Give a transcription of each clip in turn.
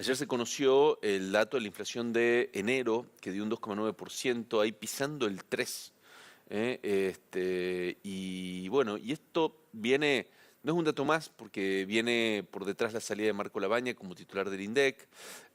Ayer se conoció el dato de la inflación de enero, que dio un 2,9%, ahí pisando el 3%. Y bueno, y esto viene, no es un dato más, porque viene por detrás la salida de Marco Labaña como titular del INDEC,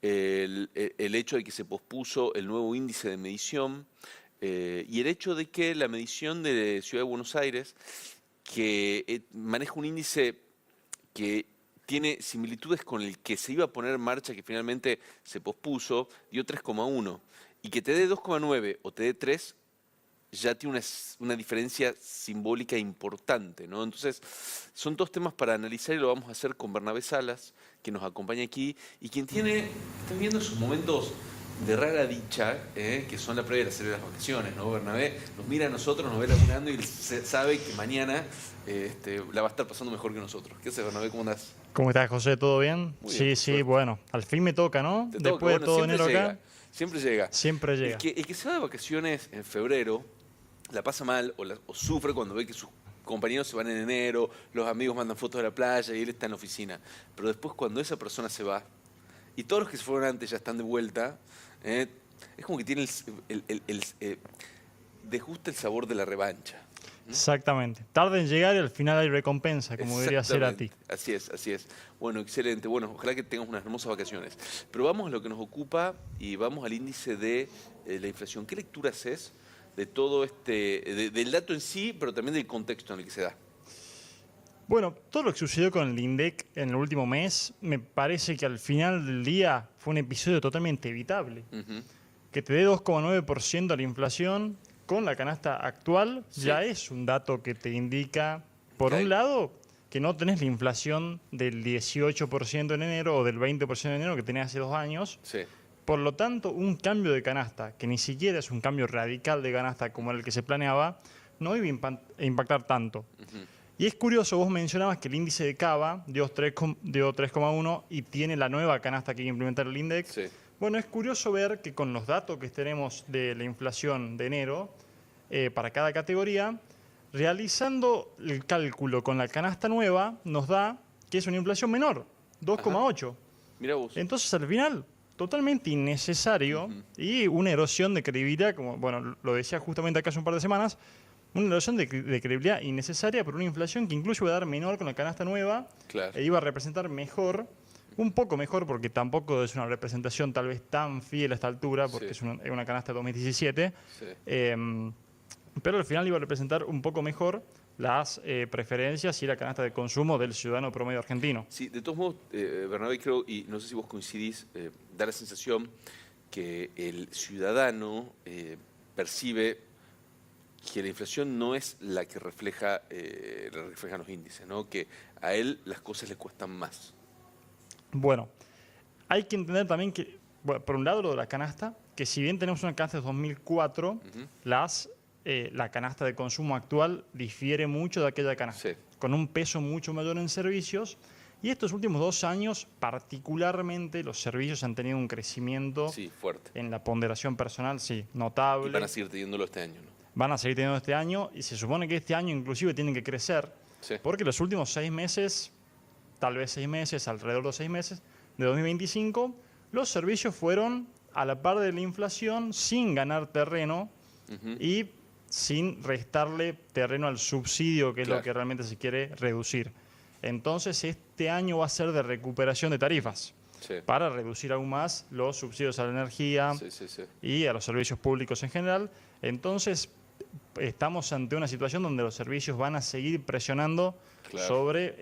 el hecho de que se pospuso el nuevo índice de medición, y el hecho de que la medición de Ciudad de Buenos Aires, que maneja un índice que tiene similitudes con el que se iba a poner en marcha, que finalmente se pospuso, dio 3,1. Y que te dé 2,9 o te dé 3, ya tiene una diferencia simbólica importante, ¿no? Entonces, son dos temas para analizar y lo vamos a hacer con Bernabé Salas, que nos acompaña aquí, y quien está viendo sus momentos de rara dicha, que son la previa de las vacaciones, ¿no? Bernabé nos mira a nosotros, nos ve laburando y sabe que mañana la va a estar pasando mejor que nosotros. ¿Qué haces, Bernabé? ¿Cómo andás? ¿Cómo estás, José? ¿Todo bien? Muy bien, Sí, por sí, suerte. bueno, al fin me toca, ¿no? Te toca, Después de bueno, todo siempre enero llega, acá, siempre llega. siempre El llega. que, el que se va de vacaciones en febrero la pasa mal o sufre cuando ve que sus compañeros se van en enero, los amigos mandan fotos de la playa y él está en la oficina. Pero después cuando esa persona se va y todos los que se fueron antes ya están de vuelta, eh, es como que tiene desgusta el sabor de la revancha. Exactamente. Tarda en llegar y al final hay recompensa, como debería ser a ti. Exactamente, así es, así es. Bueno, excelente. Bueno, ojalá que tengas unas hermosas vacaciones. Pero vamos a lo que nos ocupa y vamos al índice de la inflación. ¿Qué lectura haces de todo del dato en sí, pero también del contexto en el que se da? Bueno, todo lo que sucedió con el INDEC en el último mes, me parece que al final del día fue un episodio totalmente evitable. Ujú. Que te dé 2,9% a la inflación con la canasta actual Sí, ya es un dato que te indica, por un que lado, que no tenés la inflación del 18% en enero o del 20% en enero que tenías hace 2 años. sí. Por lo tanto, un cambio de canasta, que ni siquiera es un cambio radical de canasta como el que se planeaba, no iba a impactar tanto. Ujú. Y es curioso, vos mencionabas que el índice de Cava dio 3,1 y tiene la nueva canasta que hay que implementar el INDEC. Sí, Bueno, es curioso ver que con los datos que tenemos de la inflación de enero, para cada categoría, realizando el cálculo con la canasta nueva, nos da que es una inflación menor, ajá. 2,8. Mira vos. Entonces, al final, totalmente innecesario Ujú. y una erosión de credibilidad, como bueno, lo decía justamente acá hace un par de semanas, una erosión de credibilidad innecesaria por una inflación que incluso iba a dar menor con la canasta nueva Claro. e iba a representar mejor, un poco mejor, porque tampoco es una representación tal vez tan fiel a esta altura, porque Sí, es una canasta de 2017, sí. pero al final iba a representar un poco mejor las preferencias y la canasta de consumo del ciudadano promedio argentino. Sí, de todos modos, Bernabé, creo, y no sé si vos coincidís, da la sensación que el ciudadano percibe que la inflación no es la que reflejan los índices, ¿no? Que a él las cosas le cuestan más. Bueno, hay que entender también que, bueno, por un lado, lo de la canasta, que si bien tenemos una canasta de 2004, Ujú. la canasta de consumo actual difiere mucho de aquella canasta, Sí, con un peso mucho mayor en servicios. Y estos últimos 2 años, particularmente, los servicios han tenido un crecimiento sí, fuerte. en la ponderación personal, sí, Y van a notable. seguir teniéndolo este año, ¿no? Van a seguir teniendo este año y se supone que este año inclusive tienen que crecer, Sí, porque los últimos 6 meses, tal vez 6 meses, alrededor de 6 meses de 2025, los servicios fueron a la par de la inflación sin ganar terreno ujú, y sin restarle terreno al subsidio, que es lo claro, que realmente se quiere reducir. Entonces, este año va a ser de recuperación de tarifas sí, para reducir aún más los subsidios a la energía sí, sí, sí, y a los servicios públicos en general. Entonces, estamos ante una situación donde los servicios van a seguir presionando claro. sobre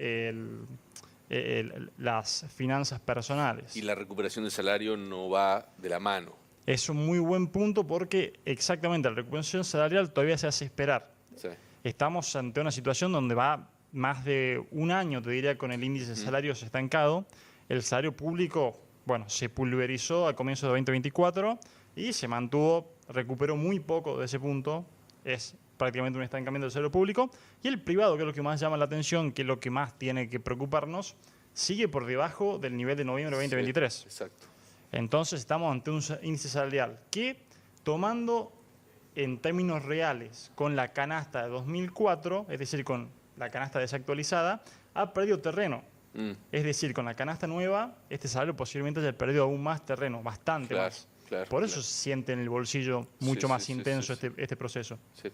las finanzas Y personales. la recuperación del salario no va de la mano. Es un muy buen punto porque exactamente la recuperación salarial todavía se hace esperar. Sí, Estamos ante una situación donde va más de un año, te diría, con el índice de ujú, salarios estancado. El salario público, bueno, se pulverizó a comienzos de 2024 y se mantuvo, recuperó muy poco de ese punto. Es prácticamente un estancamiento del salario público. Y el privado, que es lo que más llama la atención, que es lo que más tiene que preocuparnos, sigue por debajo del nivel de noviembre de sí, 2023. exacto. Entonces estamos ante un índice salarial que, tomando en términos reales con la canasta de 2004, es decir, con la canasta desactualizada, ha perdido terreno. Es decir, con la canasta nueva, este salario posiblemente haya perdido aún más terreno, bastante Claro, más. claro, Por eso claro. se siente en el bolsillo Sí, mucho sí, más sí, intenso sí, sí. este proceso. Sí.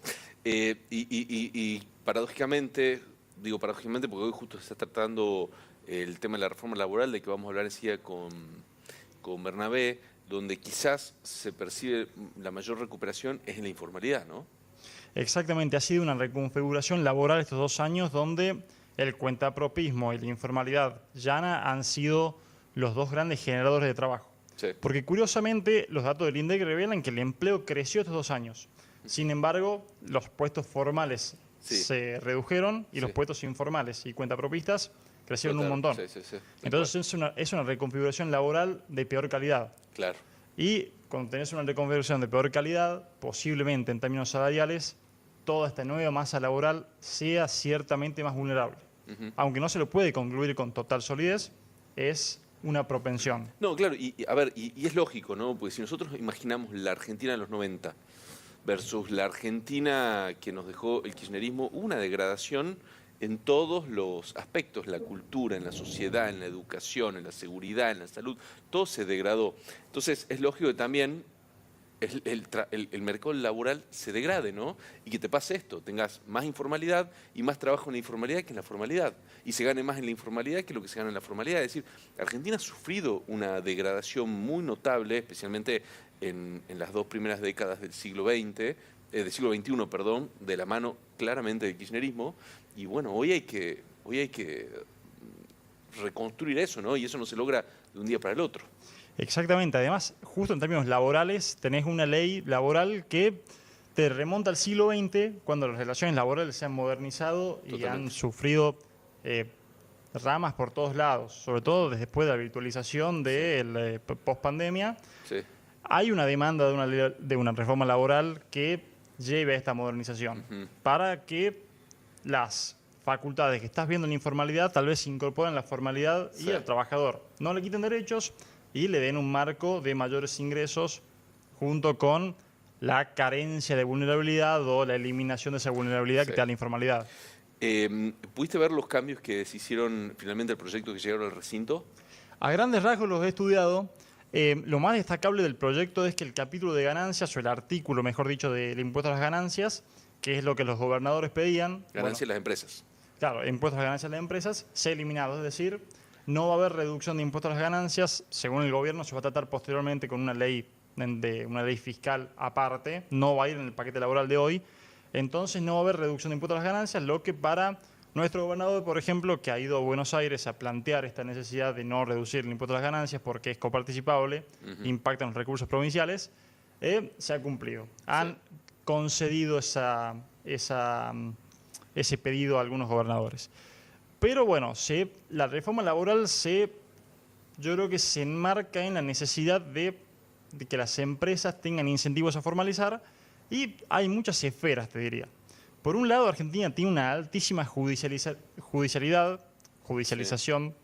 Y paradójicamente, digo paradójicamente porque hoy justo se está tratando el tema de la reforma laboral, de que vamos a hablar enseguida con Bernabé, donde quizás se percibe la mayor recuperación es en la informalidad, ¿no? Exactamente, ha sido una reconfiguración laboral estos 2 años donde el cuentapropismo y la informalidad llana han sido los dos grandes generadores de trabajo. Sí. Porque curiosamente los datos del INDEC revelan que el empleo creció estos 2 años. Sin embargo, los puestos formales Sí, se redujeron y los sí, puestos informales y cuentapropistas crecieron un total, montón. sí, sí, sí, tal cual. Entonces es una reconfiguración laboral de peor calidad. Claro, Y cuando tenés una reconversión de peor calidad, posiblemente en términos salariales, toda esta nueva masa laboral sea ciertamente más vulnerable. Aunque no se lo puede concluir con total solidez, es una propensión. no, claro, a ver, y es lógico, ¿no? Porque si nosotros imaginamos la Argentina de los 90 versus la Argentina que nos dejó el kirchnerismo, hubo una degradación en todos los aspectos, la cultura, en la sociedad, en la educación, en la seguridad, en la salud, todo se degradó. Entonces es lógico que también el mercado laboral se degrade, ¿no? Y que te pase esto, tengas más informalidad y más trabajo en la informalidad que en la formalidad. Y se gane más en la informalidad que lo que se gana en la formalidad. Es decir, Argentina ha sufrido una degradación muy notable, especialmente en las 2 primeras décadas del siglo XX, del siglo XXI, perdón, de la mano claramente del kirchnerismo. Y bueno, hoy hay que reconstruir eso, ¿no? Y eso no se logra de un día para el otro. Exactamente. Además, justo en términos laborales, tenés una ley laboral que te remonta al siglo XX, cuando las relaciones laborales se han modernizado y Totalmente. han sufrido ramas por todos lados, sobre todo después de la virtualización de la pospandemia. Sí, Hay una demanda de una reforma laboral que lleve a esta modernización para que las facultades que estás viendo en la informalidad tal vez se incorporen a la formalidad y sí. al trabajador no le quiten derechos y le den un marco de mayores ingresos junto con la carencia de vulnerabilidad o la eliminación de esa vulnerabilidad que Sí. te da la informalidad. ¿Pudiste ver los cambios que se hicieron finalmente al proyecto que llegaron al recinto? A grandes rasgos los he estudiado. Lo más destacable del proyecto es que el capítulo de ganancias, o el artículo, mejor dicho, del impuesto a las ganancias, que es lo que los gobernadores pedían, Ganancia de las empresas. claro, impuestos a las ganancias de las empresas, se ha eliminado. Es decir, no va a haber reducción de impuestos a las ganancias. Según el gobierno, se va a tratar posteriormente con una ley fiscal aparte. No va a ir en el paquete laboral de hoy. Entonces no va a haber reducción de impuestos a las ganancias, lo que para nuestro gobernador, por ejemplo, que ha ido a Buenos Aires a plantear esta necesidad de no reducir el impuesto a las ganancias porque es coparticipable, impacta en los recursos provinciales, se ha cumplido. Han concedido ese pedido a algunos gobernadores. Pero bueno, la reforma laboral yo creo que se enmarca en la necesidad de que las empresas tengan incentivos a formalizar y hay muchas esferas, te diría. Por un lado, Argentina tiene una altísima judicialización,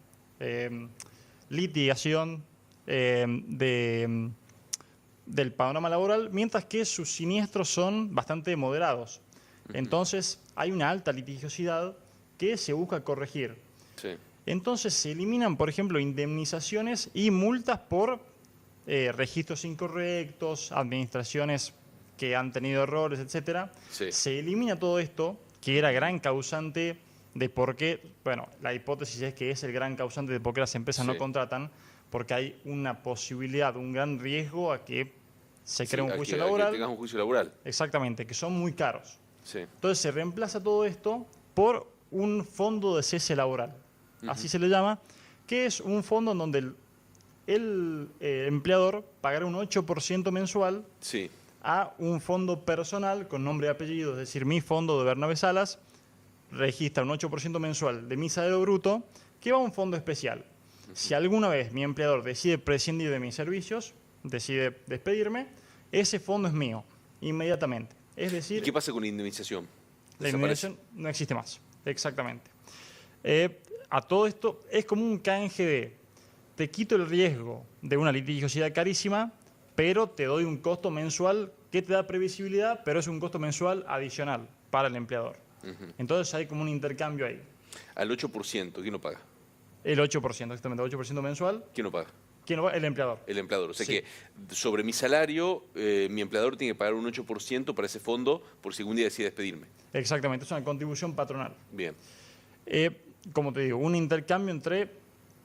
litigación del panorama laboral, mientras que sus siniestros son bastante moderados. Entonces, hay una alta litigiosidad que se busca corregir. Sí. Entonces, se eliminan, por ejemplo, indemnizaciones y multas por registros incorrectos, administraciones que han tenido errores, etcétera. Sí. Se elimina todo esto, que era gran causante de por qué, bueno, la hipótesis es que es el gran causante de por qué las empresas no contratan, porque hay una posibilidad, un gran riesgo a que se cree un juicio laboral. A que tengas un juicio laboral. Exactamente, que son muy caros. Sí. Entonces se reemplaza todo esto por un fondo de cese laboral, así se le llama, que es un fondo en donde el empleador pagará un 8% mensual Sí. a un fondo personal con nombre y apellido, es decir, mi fondo de Bernabé Salas registra un 8% mensual de mi salario bruto que va a un fondo especial. Si alguna vez mi empleador decide prescindir de mis servicios, decide despedirme, ese fondo es mío, inmediatamente. Es decir, ¿Y qué pasa con la indemnización? la ¿Desaparece? indemnización no existe más, exactamente. A todo esto es como un canje de, te quito el riesgo de una litigiosidad carísima, pero te doy un costo mensual que te da previsibilidad, pero es un costo mensual adicional para el empleador. Entonces hay como un intercambio ahí. Al 8%, ¿quién lo paga? El 8%, exactamente, 8% mensual. ¿Quién lo paga? ¿Quién lo paga? El empleador. El empleador. O sea Sí. que sobre mi salario, mi empleador tiene que pagar un 8% para ese fondo por si algún día decide despedirme. Exactamente, es una contribución patronal. Bien. Como te digo, un intercambio entre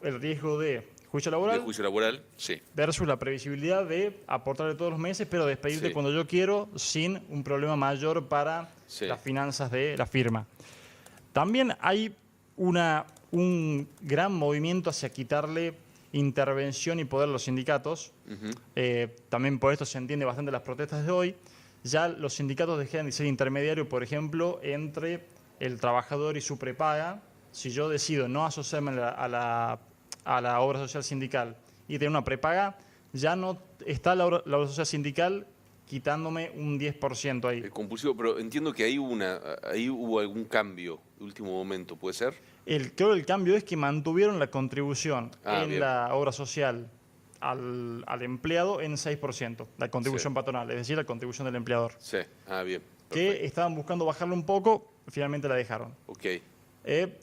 el riesgo de juicio ¿De laboral juicio laboral? Sí. versus la previsibilidad de aportarle todos los meses, pero despedirte Sí. cuando yo quiero sin un problema mayor para Sí. las finanzas de la firma. También hay un gran movimiento hacia quitarle intervención y poder a los sindicatos. También por esto se entiende bastante las protestas de hoy. Ya los sindicatos dejan de ser intermediarios, por ejemplo, entre el trabajador y su prepaga. Si yo decido no asociarme a la obra social sindical y tener una prepaga, ya no está la obra social sindical quitándome un 10% ahí. Compulsivo, pero entiendo que ahí hubo algún cambio de último momento, ¿puede ser? Creo que el cambio es que mantuvieron la contribución en bien. la obra social al empleado en 6%, la contribución Sí. patronal, es decir, la contribución del empleador. Sí. Bien. Que Perfecto. estaban buscando bajarlo un poco, finalmente la dejaron. Ok.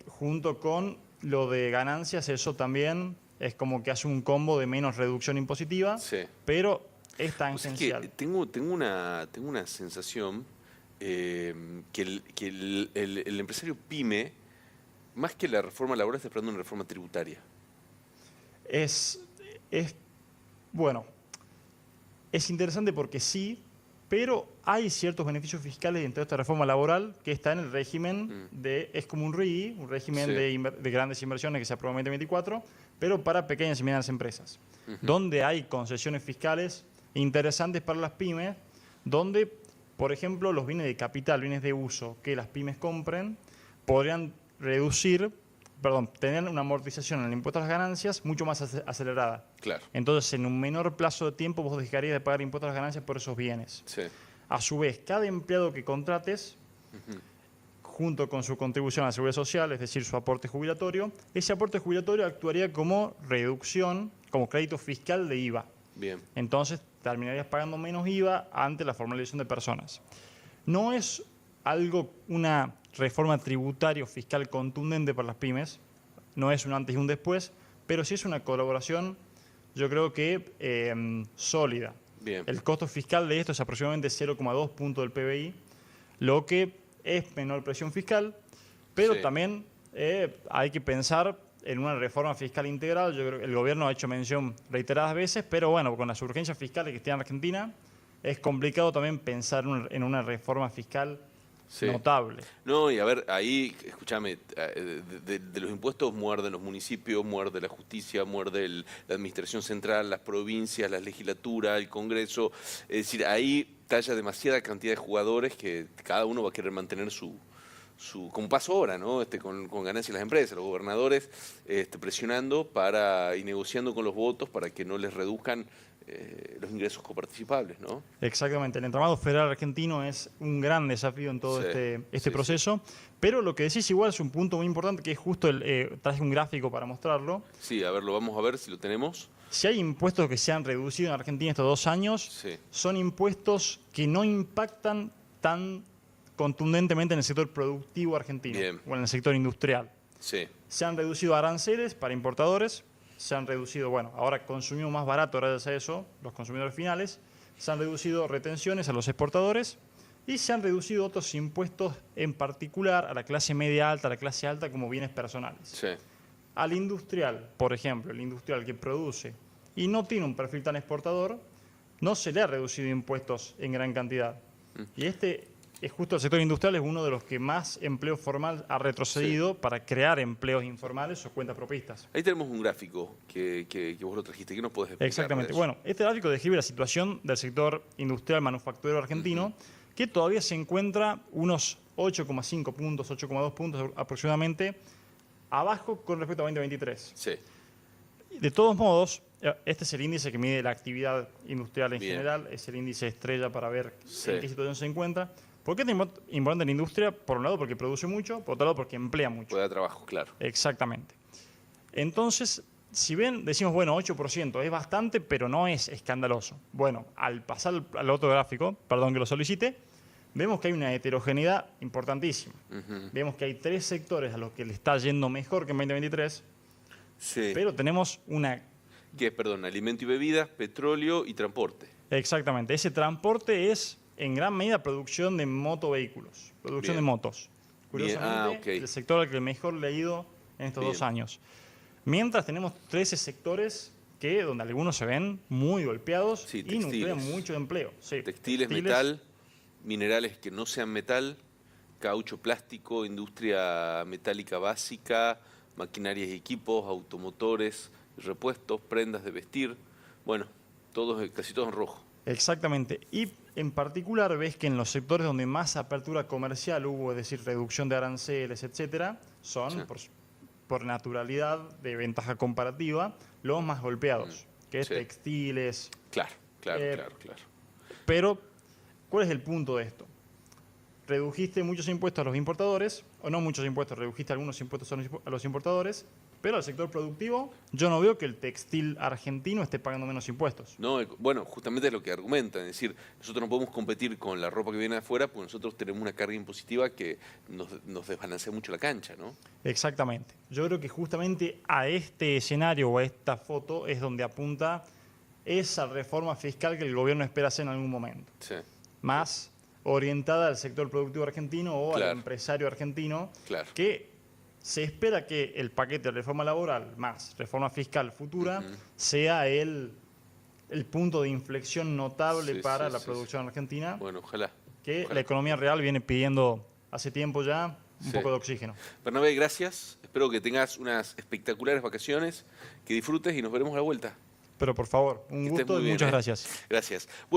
Junto con lo de ganancias, eso también es como que hace un combo de menos reducción impositiva, Sí. pero es O sea, es que tangencial. tengo una sensación que el empresario pyme, más que la reforma laboral, está esperando una reforma tributaria. Bueno, es interesante porque sí, pero hay ciertos beneficios fiscales dentro de esta reforma laboral que está en el régimen es como un RII, un régimen Sí. de grandes inversiones que se aprobó en 2024, pero para pequeñas y medianas empresas, donde hay concesiones fiscales interesantes para las pymes, donde, por ejemplo, los bienes de capital, bienes de uso que las pymes compren, podrían tener una amortización en el impuesto a las ganancias mucho más acelerada. Claro. Entonces, en un menor plazo de tiempo, vos dejarías de pagar impuestos a las ganancias por esos bienes. Sí. A su vez, cada empleado que contrates, junto con su contribución a la seguridad social, es decir, su aporte jubilatorio, ese aporte jubilatorio actuaría como reducción, como crédito fiscal de IVA. Bien. Entonces, terminarías pagando menos IVA ante la formalización de personas. No es una reforma tributaria o fiscal contundente para las pymes, no es un antes y un después, pero sí es una colaboración, yo creo que sólida. Bien. El costo fiscal de esto es aproximadamente 0,2 puntos del PBI, lo que es menor presión fiscal, pero Sí. también hay que pensar en una reforma fiscal integral. Yo creo que el gobierno ha hecho mención reiteradas veces, pero bueno, con las urgencias fiscales que tiene Argentina, es complicado también pensar en una reforma fiscal Sí. notable. No, y a ver, ahí, escúchame, de los impuestos muerden los municipios, muerde la justicia, muerde la administración central, las provincias, la legislatura, el Congreso. Es decir, ahí talla demasiada cantidad de jugadores que cada uno va a querer mantener como pasó ahora, ¿no? Con ganancias las empresas, los gobernadores presionando y negociando con los votos para que no les reduzcan los ingresos coparticipables, ¿no? Exactamente, el entramado federal argentino es un gran desafío en todo Sí, este sí, proceso, pero lo que decís igual es un punto muy importante, que es justo, traje un gráfico para mostrarlo. Sí, a ver, lo vamos a ver si lo tenemos. Si hay impuestos que se han reducido en Argentina estos 2 años, Sí. son impuestos que no impactan tan contundentemente en el sector productivo argentino Bien. o en el sector industrial. Sí. Se han reducido aranceles para importadores, se han reducido, bueno, ahora consumimos más barato gracias a eso, los consumidores finales, se han reducido retenciones a los exportadores y se han reducido otros impuestos, en particular a la clase media alta, a la clase alta, como bienes personales. Sí. Al industrial, por ejemplo, el industrial que produce y no tiene un perfil tan exportador, no se le ha reducido impuestos en gran cantidad. Y es justo el sector industrial es uno de los que más empleo formal ha retrocedido para crear empleos informales o cuentas propistas. Ahí tenemos un gráfico que vos lo trajiste. ¿Qué nos podés explicar? Exactamente. de eso? Bueno, este gráfico describe la situación del sector industrial manufacturero argentino, que todavía se encuentra unos 8,5 puntos, 8,2 puntos aproximadamente, abajo con respecto a 2023. Sí. De todos modos, este es el índice que mide la actividad industrial en Bien. general, es el índice estrella para ver Sí. en qué situación se encuentra. ¿Por qué es importante la industria? Por un lado porque produce mucho, por otro lado porque emplea mucho. Puede dar trabajo, claro. Exactamente. Entonces, si ven, decimos, bueno, 8% es bastante, pero no es escandaloso. Bueno, al pasar al otro gráfico, perdón que lo solicite, vemos que hay una heterogeneidad importantísima. Vemos que hay 3 sectores a los que le está yendo mejor que en 2023, Sí. pero tenemos una... ¿Qué es, perdón? Alimento y bebidas, petróleo y transporte. Exactamente, ese transporte es en gran medida producción de motovehículos, producción Bien. de motos. Bien, Curiosamente, ok. el sector al que mejor le ha ido en estos Bien. 2 años. Mientras tenemos 13 sectores donde algunos se ven muy golpeados Sí, y nuclean textiles. mucho empleo. Sí, Textiles, metal, minerales que no sean metal, caucho, plástico, industria metálica básica, maquinarias y equipos, automotores, repuestos, prendas de vestir. Bueno, casi todo en rojo. Exactamente. Y en particular ves que en los sectores donde más apertura comercial hubo, es decir, reducción de aranceles, etcétera, son, Sí. por naturalidad de ventaja comparativa, los más golpeados, que es Sí. textiles. Claro, claro, Eh, claro, claro. Pero, ¿cuál es el punto de esto? Redujiste muchos impuestos a los importadores, o no muchos impuestos, redujiste algunos impuestos a los importadores, pero al sector productivo yo no veo que el textil argentino esté pagando menos impuestos. No, bueno, justamente es lo que argumentan, es decir, nosotros no podemos competir con la ropa que viene de afuera porque nosotros tenemos una carga impositiva que nos desbalancea mucho la cancha, ¿no? Exactamente. Yo creo que justamente a este escenario o a esta foto es donde apunta esa reforma fiscal que el gobierno espera hacer en algún momento. Sí, Más orientada al sector productivo argentino o Claro. al empresario argentino, claro. que se espera que el paquete de reforma laboral más reforma fiscal futura sea el punto de inflexión notable Sí, para sí, la sí, producción argentina, Bueno, ojalá. que ojalá. la economía real viene pidiendo hace tiempo ya un Sí. poco de oxígeno. Bernabé, gracias. Espero que tengas unas espectaculares vacaciones, que disfrutes y nos veremos a la vuelta. Pero por favor, un Que estés gusto muy y bien, muchas ¿eh? gracias. Gracias.